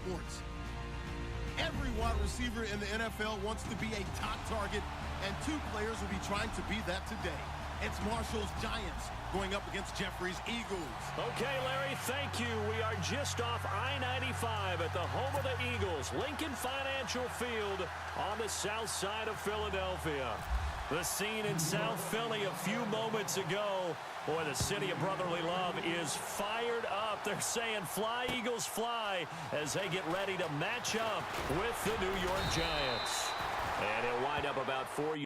sports. Every wide receiver in the NFL wants to be a top target, and two players will be trying to be that today. It's Marshall's Giants going up against Jeffrey's Eagles. Okay, Larry, thank you. We are just off I-95 at the home of the Eagles, Lincoln Financial Field on the south side of Philadelphia. The scene in South Philly a few moments ago. Boy, the city of brotherly love is fired up. They're saying, fly, Eagles, fly, as they get ready to match up with the New York Giants. And he'll wind up about 4 years.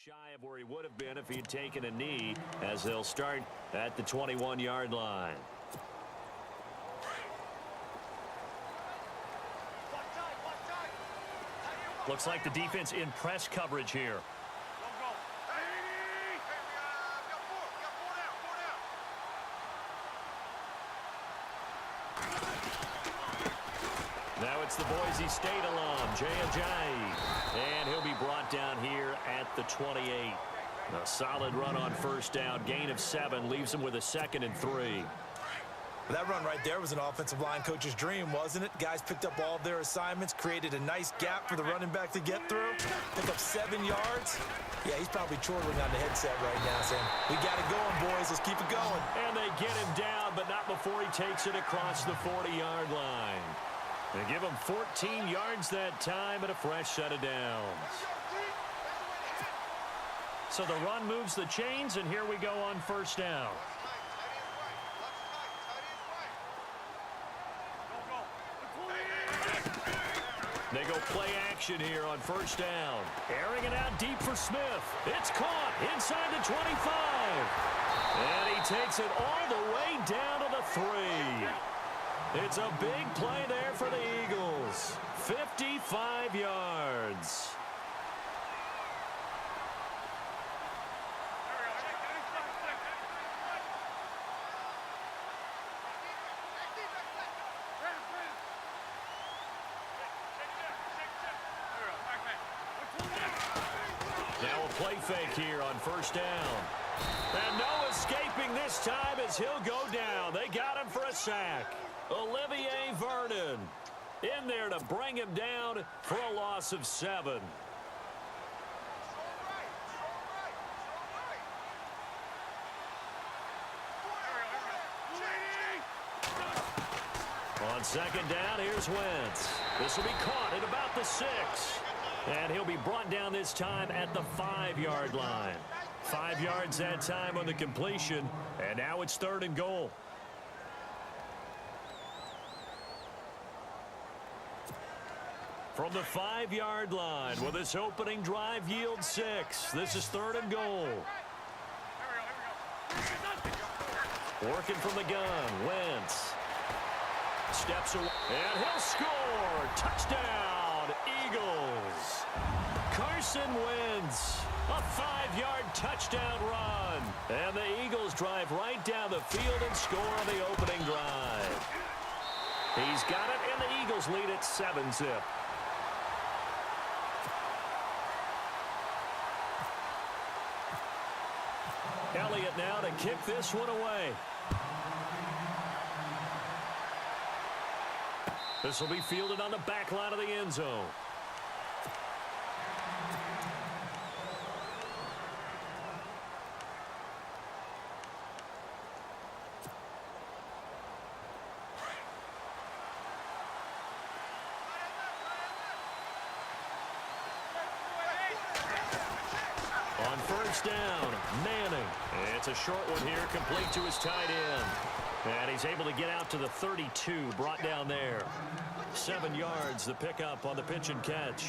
Shy of where he would have been if he had taken a knee, as they'll start at the 21-yard line. Looks like the defense in press coverage here. Now it's the Boise State alum, J.J. And he'll be brought down here at the 28. A solid run on first down. Gain of 7 leaves him with a 2nd and 3. That run right there was an offensive line coach's dream, wasn't it? Guys picked up all of their assignments, created a nice gap for the running back to get through. Pick up 7 yards. Yeah, he's probably chortling on the headset right now saying, we got it going, boys. Let's keep it going. And they get him down, but not before he takes it across the 40-yard line. They give him 14 yards that time and a fresh set of downs. So the run moves the chains, and here we go on first down. They go play action here on first down. Airing it out deep for Smith. It's caught inside the 25. And he takes it all the way down to the 3. It's a big play there for the Eagles. 55 yards. Now a play fake here on first down. And no escaping this time as he'll go down. They got him for a sack. Olivier Vernon in there to bring him down for a loss of 7. On second down, here's Wentz. This will be caught at about the 6. And he'll be brought down this time at the 5-yard line. 5 yards that time on the completion, and now it's 3rd and goal. From the 5-yard line, will this opening drive yield 6? This is 3rd and goal. Working from the gun, Wentz. Steps away, and he'll score. Touchdown, Eagles. Carson Wentz, a 5-yard touchdown run. And the Eagles drive right down the field and score on the opening drive. He's got it, and the Eagles lead at 7-zip. Elliott now to kick this one away. This will be fielded on the back line of the end zone. On first down, Manning. It's a short one here, complete to his tight end. And he's able to get out to the 32, brought down there. 7 yards, the pickup on the pitch and catch.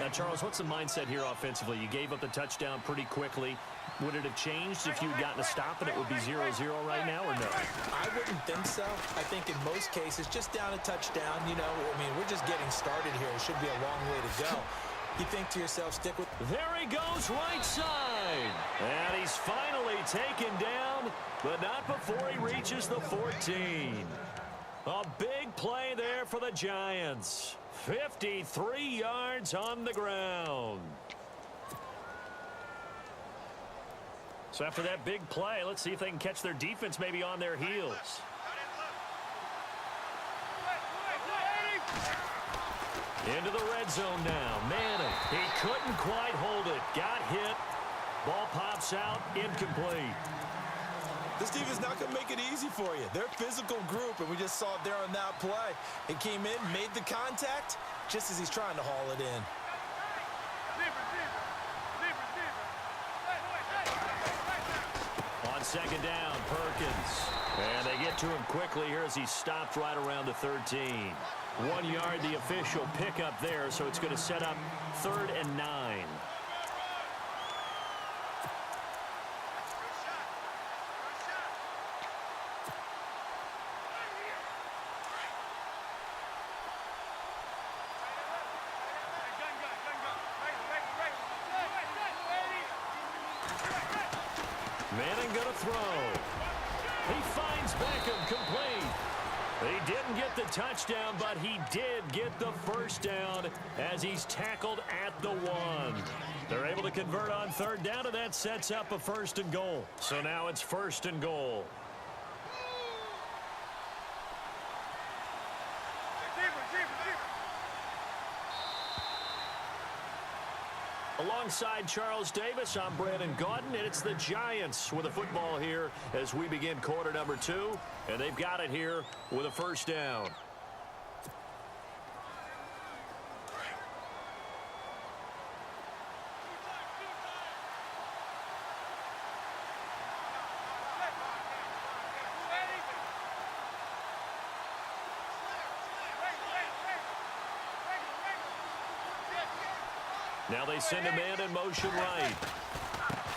Now, Charles, what's the mindset here offensively? You gave up the touchdown pretty quickly. Would it have changed if you had gotten a stop and it would be 0-0 right now, or no? I wouldn't think so. I think in most cases, just down a touchdown, you know, I mean, we're just getting started here. It should be a long way to go. You think to yourself, stick with... There he goes, right side. And he's finally taken down, but not before he reaches the 14. A big play there for the Giants. 53 yards on the ground. So after that big play, let's see if they can catch their defense maybe on their heels. Into the red zone now. Manning, he couldn't quite hold it. Got hit. Ball pops out, incomplete. This defense is not going to make it easy for you. They're a physical group, and we just saw it there on that play. It came in, made the contact, just as he's trying to haul it in. On second down, Perkins. And they get to him quickly here as he stopped right around the 13. 1 yard, the official pickup there, so it's going to set up 3rd and 9. Manning going to throw. He finds Beckham complete. He didn't get the touchdown, but he did get the first down as he's tackled at the 1. They're able to convert on 3rd down, and that sets up a 1st and goal. So now it's 1st and goal. Alongside Charles Davis, I'm Brandon Gaudin, and it's the Giants with the football here as we begin quarter number 2, and they've got it here with a 1st down. Now they send a man in motion right.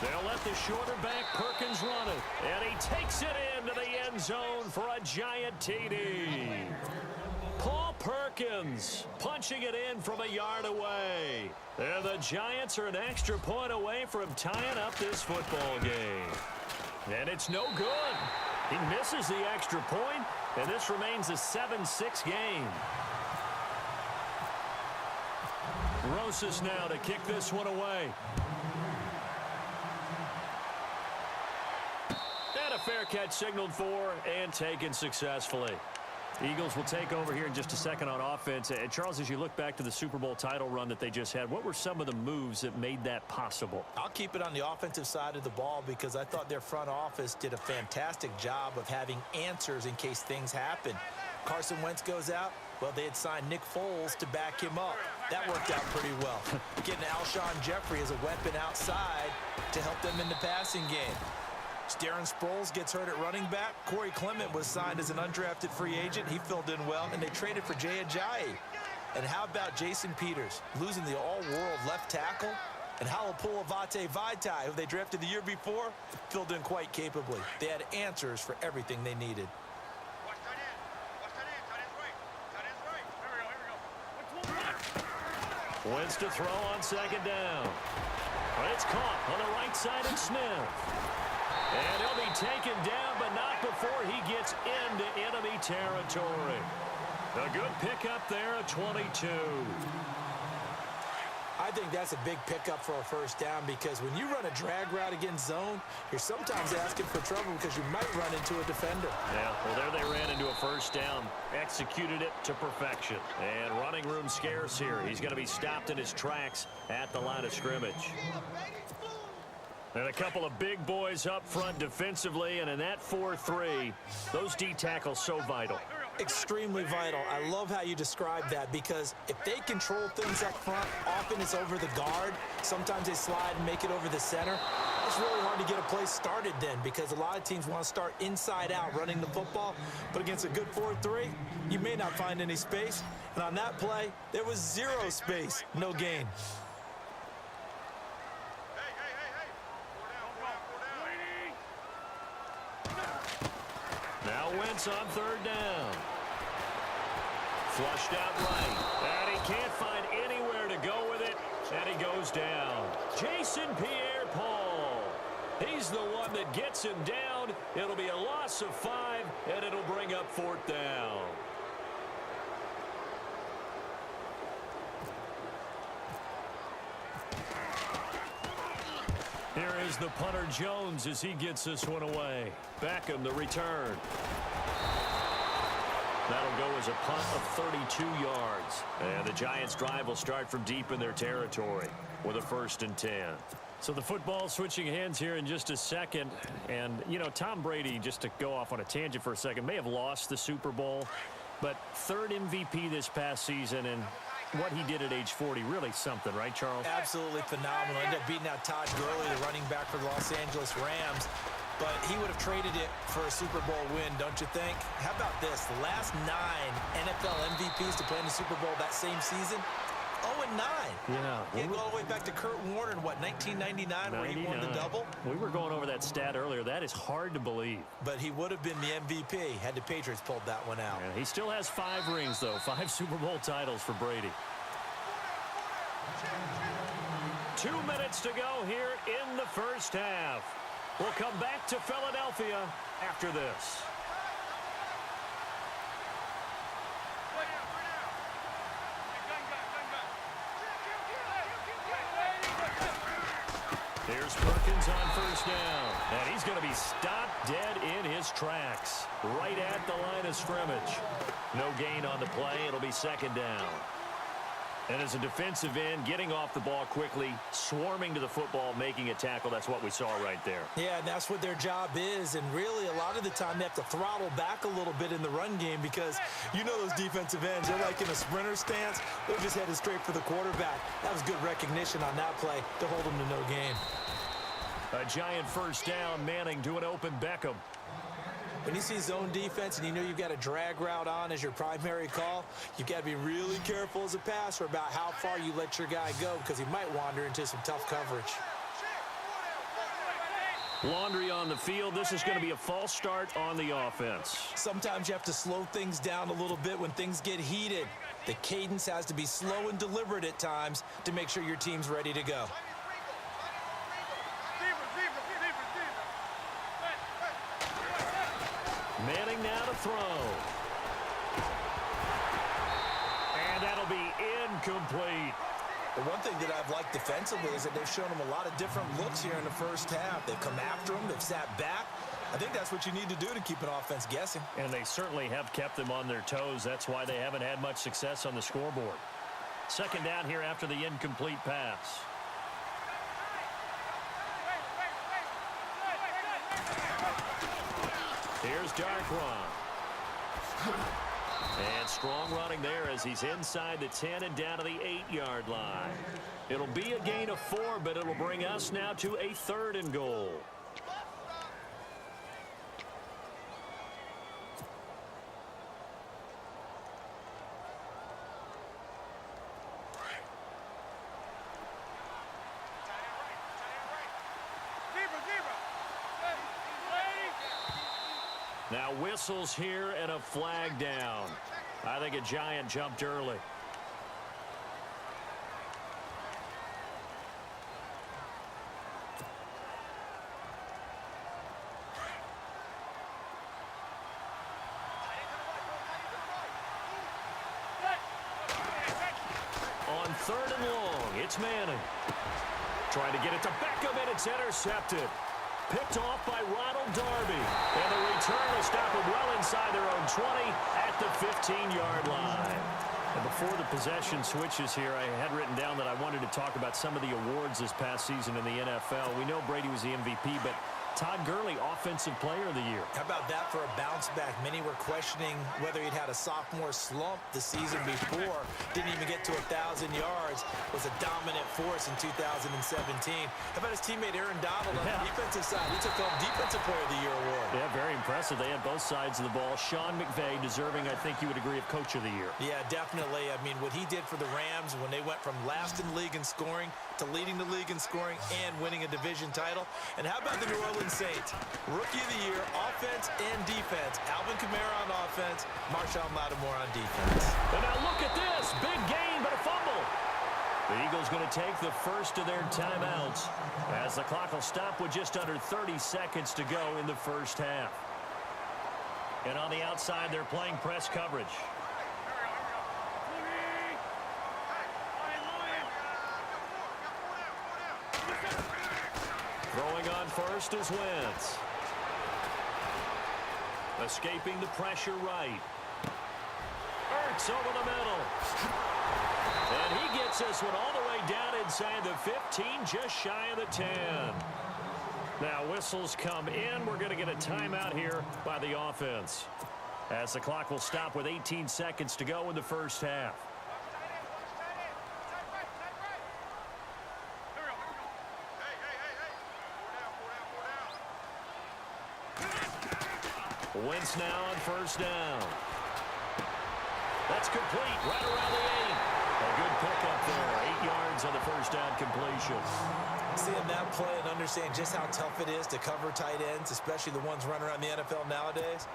They'll let the shorter back Perkins run it. And he takes it into the end zone for a giant TD. Paul Perkins punching it in from a yard away. And the Giants are an extra point away from tying up this football game. And it's no good. He misses the extra point, and this remains a 7-6 game. Rosas now to kick this one away. And a fair catch signaled for and taken successfully. Eagles will take over here in just a second on offense. And Charles, as you look back to the Super Bowl title run that they just had, what were some of the moves that made that possible? I'll keep it on the offensive side of the ball because I thought their front office did a fantastic job of having answers in case things happen. Carson Wentz goes out. Well, they had signed Nick Foles to back him up. That worked out pretty well. Getting Alshon Jeffrey as a weapon outside to help them in the passing game. Darren Sproles gets hurt at running back. Corey Clement was signed as an undrafted free agent. He filled in well, and they traded for Jay Ajayi. And how about Jason Peters losing the all-world left tackle? And Halapoulivaati Vaitai, who they drafted the year before, filled in quite capably. They had answers for everything they needed. Wentz to throw on second down. But it's caught on the right side and Smith. And he'll be taken down, but not before he gets into enemy territory. A good pickup there at 22. I think that's a big pickup for a first down because when you run a drag route against zone, you're sometimes asking for trouble because you might run into a defender. Yeah, well, there they ran into a first down, executed it to perfection. And running room scarce here. He's going to be stopped in his tracks at the line of scrimmage. And a couple of big boys up front defensively, and in that 4-3, those D tackles so vital. Extremely vital. I love how you describe that because if they control things up front, often it's over the guard. Sometimes they slide and make it over the center. It's really hard to get a play started then because a lot of teams want to start inside out running the football. But against a good 4-3, you may not find any space. And on that play, there was zero space, no gain. Now Wentz on third down. Flushed out right. And he can't find anywhere to go with it. And he goes down. Jason Pierre-Paul. He's the one that gets him down. It'll be a loss of 5, and it'll bring up fourth down. Here is the punter Jones as he gets this one away. Beckham, the return. That'll go as a punt of 32 yards. And the Giants' drive will start from deep in their territory with a 1st and 10. So the football switching hands here in just a second. And, you know, Tom Brady, just to go off on a tangent for a second, may have lost the Super Bowl. But 3rd MVP this past season, and what he did at age 40, really something, right, Charles? Absolutely phenomenal. Ended up beating out Todd Gurley, the running back for the Los Angeles Rams. But he would have traded it for a Super Bowl win, don't you think? How about this? The last 9 NFL MVPs to play in the Super Bowl that same season, 0-9. Yeah. Can't go all the way back to Kurt Warner in, what, 1999 where he won the double? We were going over that stat earlier. That is hard to believe. But he would have been the MVP had the Patriots pulled that one out. Yeah, he still has 5 rings, though. 5 Super Bowl titles for Brady. 2 minutes to go here in the first half. We'll come back to Philadelphia after this. Here's Perkins on 1st down. And he's going to be stopped dead in his tracks. Right at the line of scrimmage. No gain on the play. It'll be 2nd down. And as a defensive end, getting off the ball quickly, swarming to the football, making a tackle, that's what we saw right there. Yeah, and that's what their job is. And really, a lot of the time, they have to throttle back a little bit in the run game because you know those defensive ends, they're like in a sprinter stance. They're just headed straight for the quarterback. That was good recognition on that play to hold them to no gain. A giant 1st down, Manning to an open Beckham. When you see zone defense and you know you've got a drag route on as your primary call, you've got to be really careful as a passer about how far you let your guy go because he might wander into some tough coverage. Laundry on the field. This is going to be a false start on the offense. Sometimes you have to slow things down a little bit when things get heated. The cadence has to be slow and deliberate at times to make sure your team's ready to go. Manning now to throw. And that'll be incomplete. The one thing that I've liked defensively is that they've shown them a lot of different looks here in the first half. They've come after them. They've sat back. I think that's what you need to do to keep an offense guessing. And they certainly have kept them on their toes. That's why they haven't had much success on the scoreboard. 2nd down here after the incomplete pass. Here's Darkron. And strong running there as he's inside the 10 and down to the 8-yard line. It'll be a gain of 4, but it'll bring us now to a 3rd and goal. Now whistles here and a flag down. I think a Giant jumped early. On 3rd and long, it's Manning. Trying to get it to Beckham, and it's intercepted. Picked off by Ronald Darby. And the return will stop them well inside their own 20 at the 15-yard line. And before the possession switches here, I had written down that I wanted to talk about some of the awards this past season in the NFL. We know Brady was the MVP, but Todd Gurley, Offensive Player of the Year. How about that for a bounce back? Many were questioning whether he'd had a sophomore slump the season before. Didn't even get to 1,000 yards. Was a dominant force in 2017. How about his teammate Aaron Donald on the defensive side? He took home Defensive Player of the Year award. Yeah, very impressive. They had both sides of the ball. Sean McVay deserving, I think you would agree, of Coach of the Year. Yeah, definitely. I mean, what he did for the Rams when they went from last in the league in scoring to leading the league in scoring and winning a division title. And how about the New Orleans Saints? Rookie of the Year, offense and defense. Alvin Kamara on offense, Marshawn Lattimore on defense. And now look at this. Big gain, but a fumble. The Eagles going to take the first of their timeouts as the clock will stop with just under 30 seconds to go in the first half. And on the outside, they're playing press coverage. Throwing on first is Wentz. Escaping the pressure right. Ertz over the middle. And he gets this one all the way down inside the 15, just shy of the 10. Now whistles come in. We're going to get a timeout here by the offense, as the clock will stop with 18 seconds to go in the first half. Wentz now on first down. That's complete right around the 8. A good pickup there. 8 yards on the first down completion. Seeing that play and understand just how tough it is to cover tight ends, especially the ones running around the NFL nowadays,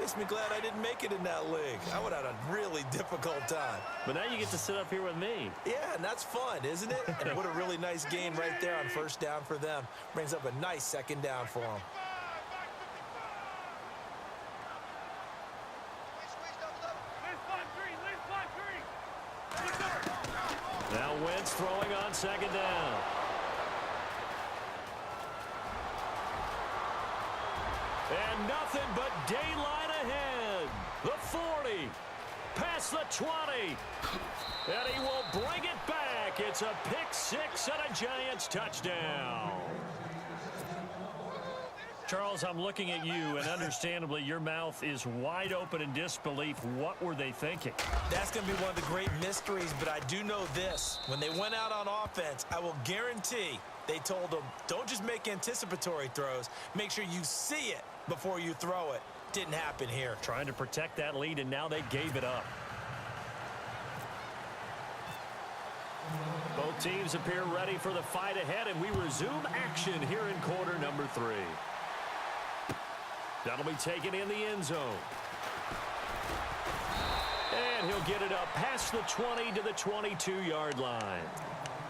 makes me glad I didn't make it in that league. I would have had a really difficult time. But now you get to sit up here with me. Yeah, and that's fun, isn't it? And what a really nice gain right there on first down for them. Brings up a nice second down for them. Now Wentz throwing on second down. And nothing but daylight ahead. The 40. Past the 20. And he will bring it back. It's a pick six and a Giants touchdown. Charles, I'm looking at you, and understandably, your mouth is wide open in disbelief. What were they thinking? That's going to be one of the great mysteries, but I do know this. When they went out on offense, I will guarantee they told them, don't just make anticipatory throws. Make sure you see it before you throw it. Didn't happen here. Trying to protect that lead, and now they gave it up. Both teams appear ready for the fight ahead, and we resume action here in quarter number 3. That'll be taken in the end zone. And he'll get it up past the 20 to the 22-yard line.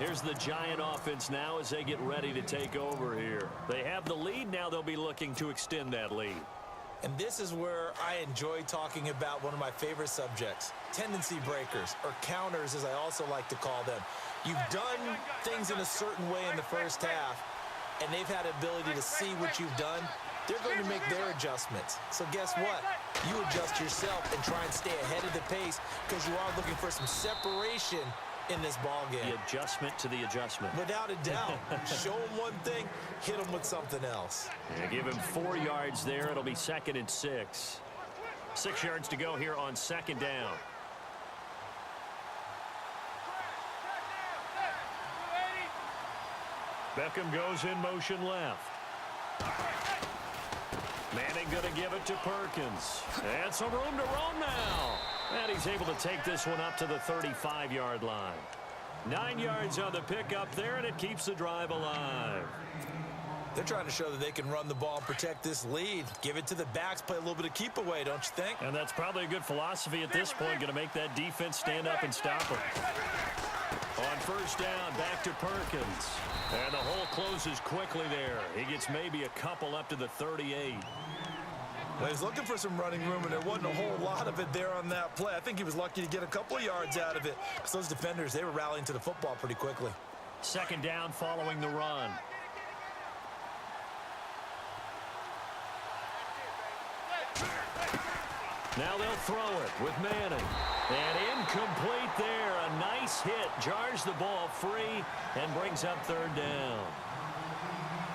Here's the Giant offense now as they get ready to take over here. They have the lead. Now they'll be looking to extend that lead. And this is where I enjoy talking about one of my favorite subjects, tendency breakers, or counters as I also like to call them. You've done things in a certain way in the first half, and they've had the ability to see what you've done. They're going to make their adjustments. So guess what? You adjust yourself and try and stay ahead of the pace because you are looking for some separation in this ball game. The adjustment to the adjustment. Without a doubt. Show them one thing, hit them with something else. And give him 4 yards there. It'll be 2nd and 6. 6 yards to go here on second down. Beckham goes in motion left. Manning going to give it to Perkins. And some room to roam now. And he's able to take this one up to the 35-yard line. 9 yards on the pickup there, and it keeps the drive alive. They're trying to show that they can run the ball and protect this lead. Give it to the backs, play a little bit of keep away, don't you think? And that's probably a good philosophy at this point, going to make that defense stand up and stop them. On first down, back to Perkins. And the hole closes quickly there. He gets maybe a couple up to the 38. Well, he's looking for some running room, and there wasn't a whole lot of it there on that play. I think he was lucky to get a couple of yards out of it. Because those defenders, they were rallying to the football pretty quickly. Second down following the run. Now they'll throw it with Manning. And incomplete there. A nice hit. Jars the ball free and brings up third down.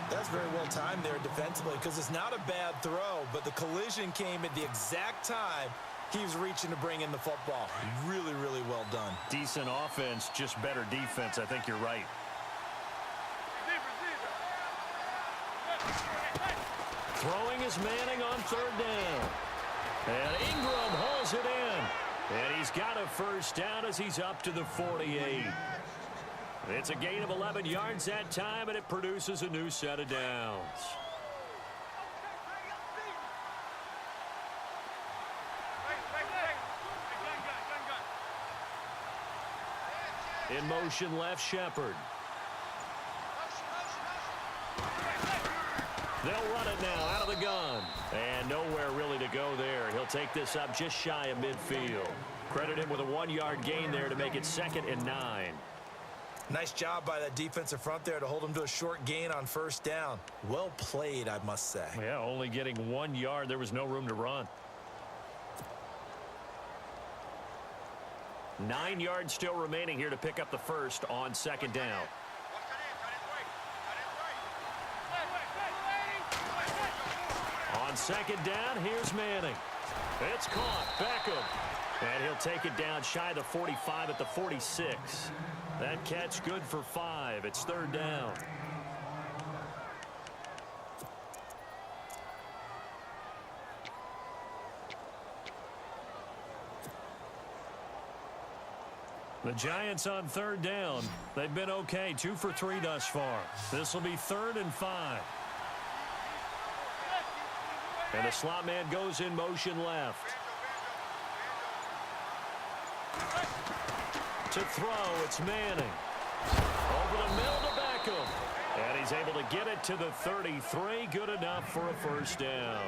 That's very well timed there defensively because it's not a bad throw, but the collision came at the exact time he was reaching to bring in the football. Really, really well done. Decent offense, just better defense. I think you're right. Throwing is Manning on third down. And Ingram hauls it in. And he's got a first down as he's up to the 48. It's a gain of 11 yards that time, and it produces a new set of downs. In motion left, Shepard. They'll run it now out of the gun. And nowhere really to go there. He'll take this up just shy of midfield. Credit him with a 1-yard gain there to make it 2nd and 9. Nice job by that defensive front there to hold him to a short gain on first down. Well played, I must say. Yeah, only getting 1 yard. There was no room to run. 9 yards still remaining here to pick up the first on second down. On second down, here's Manning. It's caught. Beckham. And he'll take it down shy of the 45 at the 46. That catch good for 5. It's third down. The Giants on third down. They've been okay. 2 for 3 thus far. This will be 3rd and 5. And the slot man goes in motion left. To throw, it's Manning. Over the middle to Beckham. And he's able to get it to the 33. Good enough for a first down.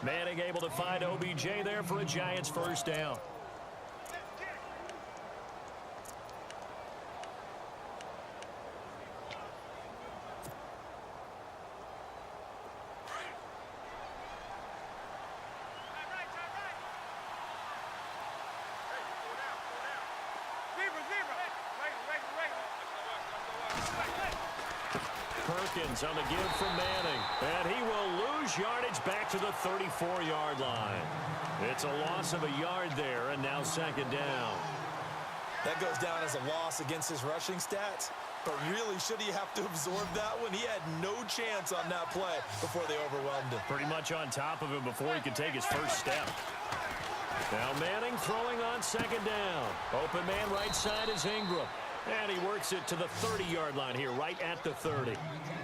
Manning able to find OBJ there for a Giants first down. Perkins on the give from Manning. And he will lose yardage back to the 34-yard line. It's a loss of a yard there, and now second down. That goes down as a loss against his rushing stats. But really, should he have to absorb that one? He had no chance on that play before they overwhelmed him. Pretty much on top of him before he could take his first step. Now Manning throwing on second down. Open man right side is Ingram. And he works it to the 30-yard line here, right at the 30.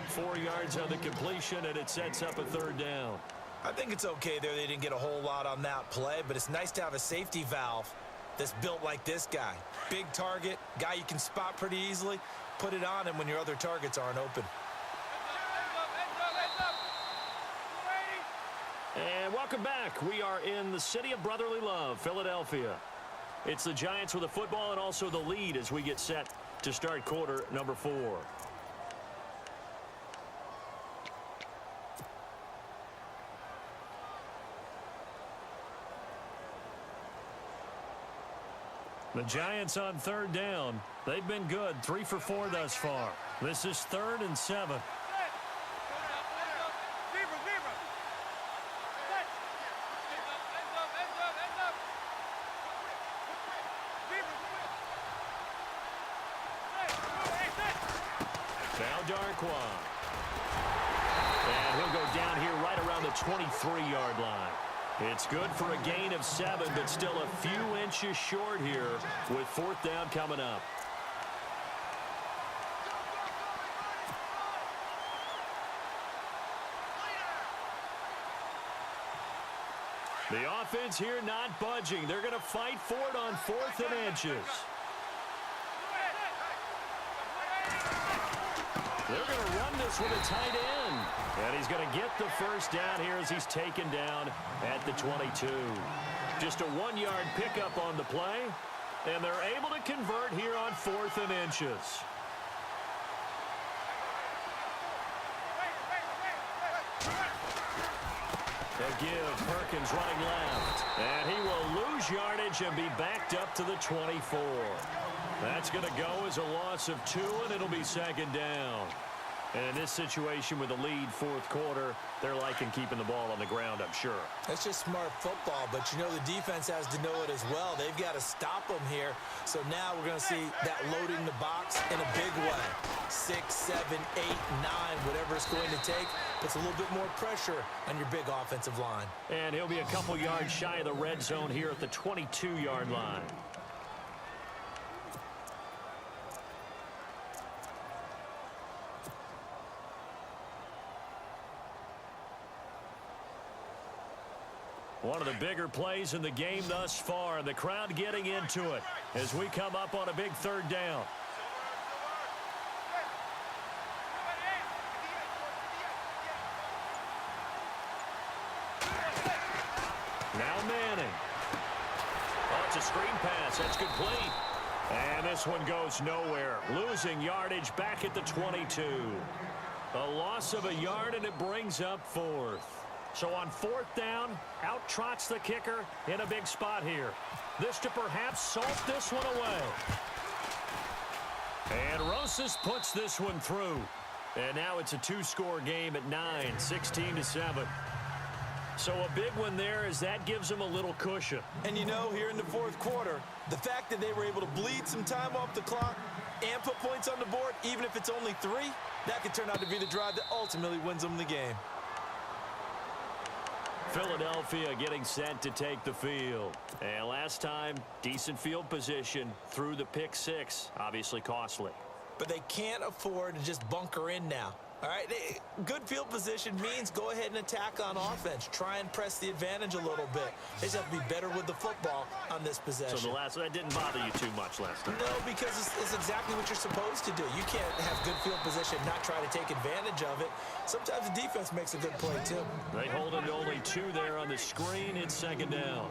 4 yards on the completion, and it sets up a third down. I think it's okay there. They didn't get a whole lot on that play, but it's nice to have a safety valve that's built like this guy. Big target, guy you can spot pretty easily. Put it on him when your other targets aren't open. And welcome back. We are in the city of brotherly love, Philadelphia. It's the Giants with the football and also the lead as we get set to start quarter number 4. The Giants on third down. They've been good. 3 for 4 thus far. This is 3rd and 7. And he'll go down here right around the 23-yard line. It's good for a gain of 7, but still a few inches short here with 4th down coming up. The offense here not budging. They're going to fight for it on 4th and inches. They're going to run this with a tight end. And he's going to get the first down here as he's taken down at the 22. Just a 1-yard pickup on the play. And they're able to convert here on 4th and inches. They'll give Perkins running left. And he will lose yardage and be backed up to the 24. That's going to go as a loss of 2, and it'll be second down. And in this situation with the lead 4th quarter, they're liking keeping the ball on the ground, I'm sure. That's just smart football, but you know the defense has to know it as well. They've got to stop them here. So now we're going to see that loading the box in a big way. 6, 7, 8, 9, whatever it's going to take. Puts a little bit more pressure on your big offensive line. And he'll be a couple yards shy of the red zone here at the 22-yard line. One of the bigger plays in the game thus far, and the crowd getting into it as we come up on a big 3rd down. Now Manning. Oh, it's a screen pass. That's complete. And this one goes nowhere. Losing yardage back at the 22. A loss of a yard, and it brings up 4th. So on 4th down, out trots the kicker in a big spot here. This to perhaps salt this one away. And Rosas puts this one through. And now it's a 2-score game at 9, 16-7. So a big one there as that gives them a little cushion. And you know, here in the 4th quarter, the fact that they were able to bleed some time off the clock and put points on the board, even if it's only 3, that could turn out to be the drive that ultimately wins them the game. Philadelphia getting set to take the field. And last time, decent field position through the pick 6. Obviously costly. But they can't afford to just bunker in now. All right, good field position means go ahead and attack on offense. Try and press the advantage a little bit. They just have to be better with the football on this possession. So that didn't bother you too much last time? No, because it's exactly what you're supposed to do. You can't have good field position and not try to take advantage of it. Sometimes the defense makes a good play, too. They hold him to only 2 there on the screen. It's 2nd down.